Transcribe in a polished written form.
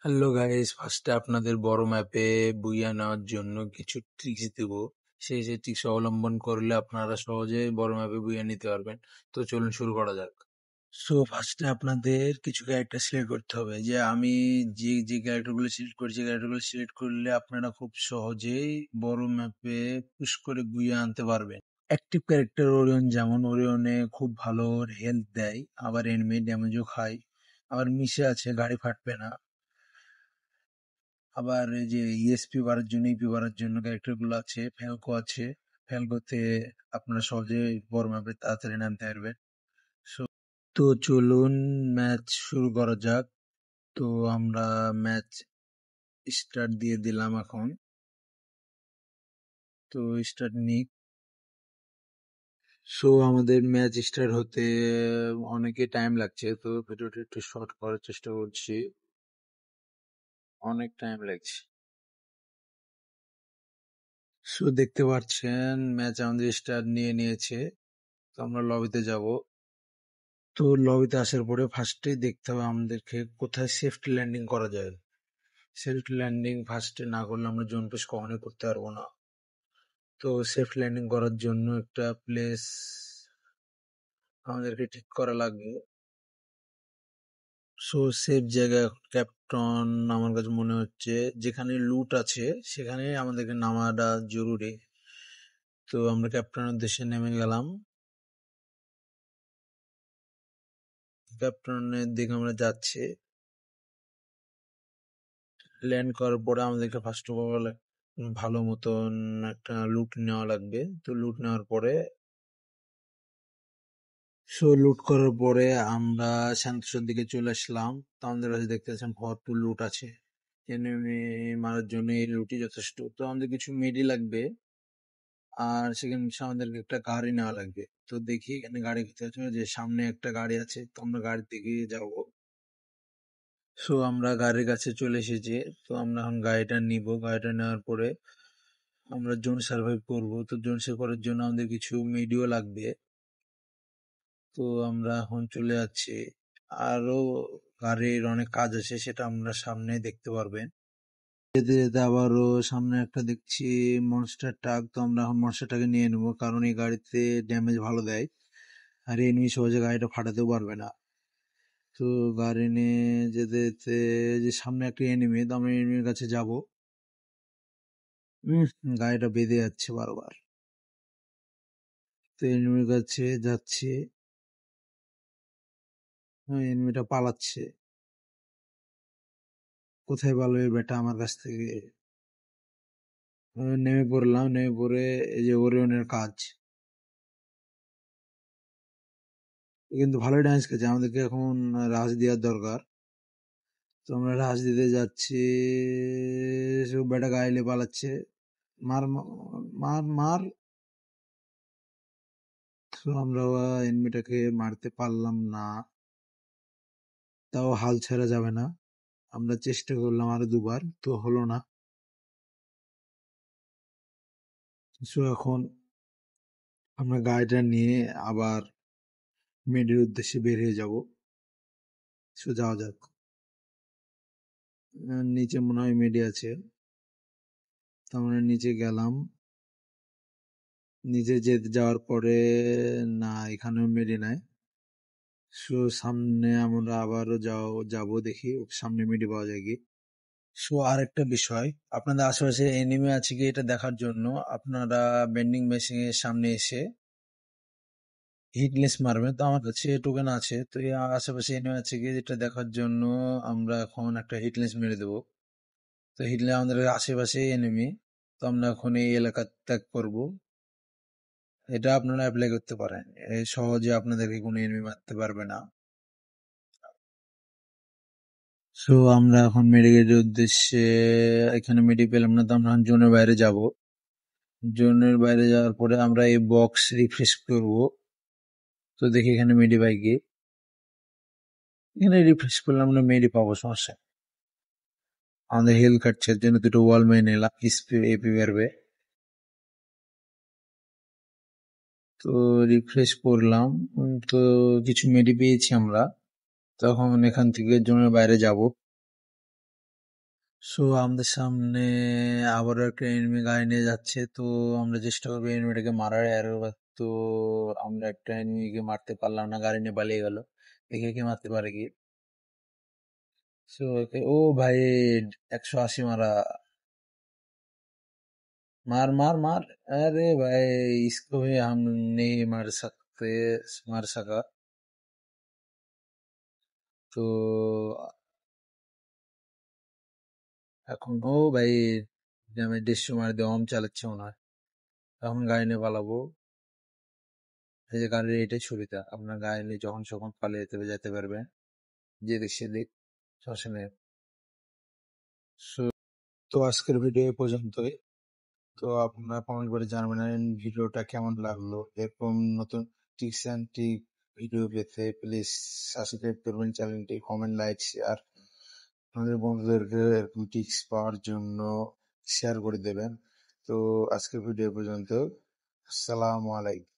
Hello guys, ফার্স্টে আপনাদের বড় ম্যাপে বুইয়া নেওয়ার জন্য কিছু ট্রিক্স দিব। সেই ট্রিক্স অবলম্বন করলে আপনারা সহজে বড় ম্যাপে বুইয়া নিতে পারবেন। তো চলুন শুরু করা যাক। সো ফার্স্টে আপনাদের কিছু ক্যারেক্টার সিলেক্ট করতে হবে। যে আমি যে ক্যারেক্টারগুলো সিলেক্ট করছি, ক্যারেক্টারগুলো সিলেক্ট করলে আপনারা খুব সহজেই বড় ম্যাপে পুশ করে বুইয়া আনতে পারবেন। অ্যাক্টিভ ক্যারেক্টার ওরিয়ন, যেমন ওরিয়নে খুব ভালো হেলথ দেয়, আবার এনিমি ড্যামেজও খায়, আবার মিশে আছে, গাড়ি ফাটবে না। আবার এই যে ইএসপি বাড়ার জন্য, ইপি বাড়ার জন্য ক্যারেক্টার গুলো আছে। ফ্যালকো আছে, ফ্যালকোতে আপনারা সহজে বড় ম্যাপে তাড়াতাড়ি নামতে পারবেন। So, তো চলুন ম্যাচ শুরু করা যাক। তো আমরা ম্যাচ স্টার্ট দিয়ে দিলাম এখন। তো স্টার্ট নিক। সো আমাদের ম্যাচ স্টার্ট হতে অনেকে টাইম লাগছে, তো ভিডিওটা একটু শর্ট করার চেষ্টা করছি। অনেক টাইম লাগছে। সো দেখতে পাচ্ছেন ম্যাচ আমাদের স্টার্ট নিয়ে নিয়েছে। তো আমরা লবিতে যাব। তো লবিতে আসার পরে ফার্স্টেই দেখতে হবে আমাদেরকে কোথায় সেফটি ল্যান্ডিং করা যায়। সেফটি ল্যান্ডিং ফার্স্টে না করলে আমরা জোন পেশ কখনোই করতে পারবো না। তো সেফটি ল্যান্ডিং করার জন্য একটা প্লেস আমাদেরকে ঠিক করা লাগবে। সো সেফ জায়গা ক্যাপ্টন আমার কাছে মনে হচ্ছে, যেখানে লুট আছে সেখানে আমাদেরকে নামাটা জরুরি। তো আমরা ক্যাপ্টনের উদ্দেশ্যে নেমে গেলাম। ক্যাপ্টনের দিকে আমরা যাচ্ছি। ল্যান্ড করার পরে আমাদেরকে ফার্স্ট অফ অল ভালো মতন একটা লুট নেওয়া লাগবে। তো লুট নেওয়ার পরে লুট করার পরে আমরা শান্তসর দিকে চলে আসলাম। তো আমাদের কাছে দেখতে পাচ্ছেন ভরপুর লুট আছে। এনিমি মারার জন্য এই লুটই যথেষ্ট। তো আমাদের কিছু মেডি লাগবে, আর সেখানে আমাদেরকে একটা গাড়ি নেওয়া লাগবে। তো দেখি এখানে গাড়ি কোথায় আছে, যে সামনে একটা গাড়ি আছে। তো আমরা গাড়ির দিকে যাবো। আমরা গাড়ির কাছে চলে এসেছি। তো আমরা এখন গাড়িটা নিব। গাড়িটা নেওয়ার পরে আমরা জোন সার্ভাইভ করব। তো জোন সার্ভাইভ করার জন্য আমাদের কিছু মিডিও লাগবে। তো আমরা এখন চলে যাচ্ছি। আরো গাড়ির অনেক কাজ আছে, সেটা আমরা সামনে দেখতে পারবেন। যেতে যেতে আবারও সামনে একটা দেখছি মনস্টার ট্রাক। তো আমরা এখন মনস্টার ট্রাকে নিয়ে নেবো, কারণ এই গাড়িতে ড্যামেজ ভালো দেয়, আর এনিমি সহজে গাড়িটা ফাটাতেও পারবে না। তো গাড়ি নিয়ে যেতে যেতে যে সামনে একটা এনিমি, তো আমরা এনিমির কাছে যাব। গাড়িটা বেঁধে যাচ্ছে বারবার। তো এনিমির কাছে যাচ্ছি। এনিমিটা পালাচ্ছে। কোথায় পালাবে বেটা আমার কাছ থেকে? নেমে পড়লাম। নেমে পড়ে এই যে ওরিয়নের কাজ, কিন্তু ভালোই ড্যান্স খেয়েছে। আমাদেরকে এখন রাশ দেওয়ার দরকার। তো আমরা রাশ দিতে যাচ্ছি। সব বেটা গাইলে পালাচ্ছে। মার মার মার। তো আমরা এনিমিটাকে মারতে পারলাম না। তাও হাল ছাড়া যাবে না। আমরা চেষ্টা করলাম আরো দুবার, তো হলো না। এখন আমরা গাড়িটা নিয়ে আবার মেডের উদ্দেশ্যে বের হয়ে যাব। যাওয়া যাক। নিচে মনে হয় মেডি আছে। তো আমরা নিচে গেলাম। নিচে যাওয়ার পরে না, এখানেও মেডি নাই। সামনে আমরা আবারও যাবো, দেখি সামনে মেডি পাওয়া যায় কি। আরেকটা বিষয়, আপনাদের আশেপাশে এনিমি আছে কি এটা দেখার জন্য আপনারা বেন্ডিং মেশিনের সামনে এসে হিটলেস মারবেন। তো আমার কাছে টোকেন আছে। তো এই আশেপাশে এনিমি আছে কি এটা দেখার জন্য আমরা এখন একটা হিটলেস মেরে দেবো। তো হিটলেস আমাদের আশেপাশে এনিমি। তো আমরা এখন এই এলাকা ত্যাগ করব। এটা আপনারা অ্যাপ্লাই করতে পারেন। সহজে আপনাদেরকে কোনো এনিমি মারতে পারবে না। আমরা এখন মেডিকেলের উদ্দেশ্যে, এখানে মেডি পেলাম না, তো আমরা জোনের বাইরে যাব। জোনের বাইরে যাওয়ার পরে আমরা এই বক্স রিফ্রেশ করব। তো দেখি এখানে মেডি পাই কি। এখানে রিফ্রেশ করলে আমরা মেডি পাবো, সমস্যা নেই। আমাদের হেল কাটছে, এর জন্য দুটো ওয়াল মেরে নিলাম, এপি বেরবে। তো রিফ্রেশ করলাম। তো কিছু মেডি পেয়েছি আমরা। তখন এখান থেকে জোনের বাইরে যাব। সো আমাদের সামনে আবারও একটা এনিমি গাড়ি নিয়ে যাচ্ছে, তো আমরা চেষ্টা করবো এনিমিটাকে মারার। তো আমরা একটা এনিমিকে মারতে পারলাম না, গাড়ি নিয়ে পালিয়ে গেল। দেখে কি মারতে পারে কি। সো ও ভাই, 180 मारा। मार मार मार। अरे भाई, इसको भी हम नहीं मार सकते, मार सका। তো এখন ও ভাই, আমি 150 মার দম চালাচ্ছে মনে হয়। এখন গাড়ি নিয়ে পালাবো। এই যে গাড়ির এটাই সুবিধা, আপনার গাড়ি নিয়ে যখন সখন পালিয়ে যেতে পারবেন, যেদিক সেদিক, সমস্যা নেই। So, তো আজকের ভিডিও এ পর্যন্তই। তো আপনারা কমেন্ট করে জানাবেন ভিডিওটা কেমন লাগলো। এরকম নতুন টিপস অ্যান্ড ট্রিক ভিডিও পেতে প্লিজ সাবস্ক্রাইব করবেন চ্যানেলটি, কমেন্ট, লাইক, শেয়ার। আমাদের বন্ধুদেরকে এরকম টিপস পাওয়ার জন্য শেয়ার করে দেবেন। তো আজকের ভিডিও পর্যন্ত। আসসালামু আলাইকুম।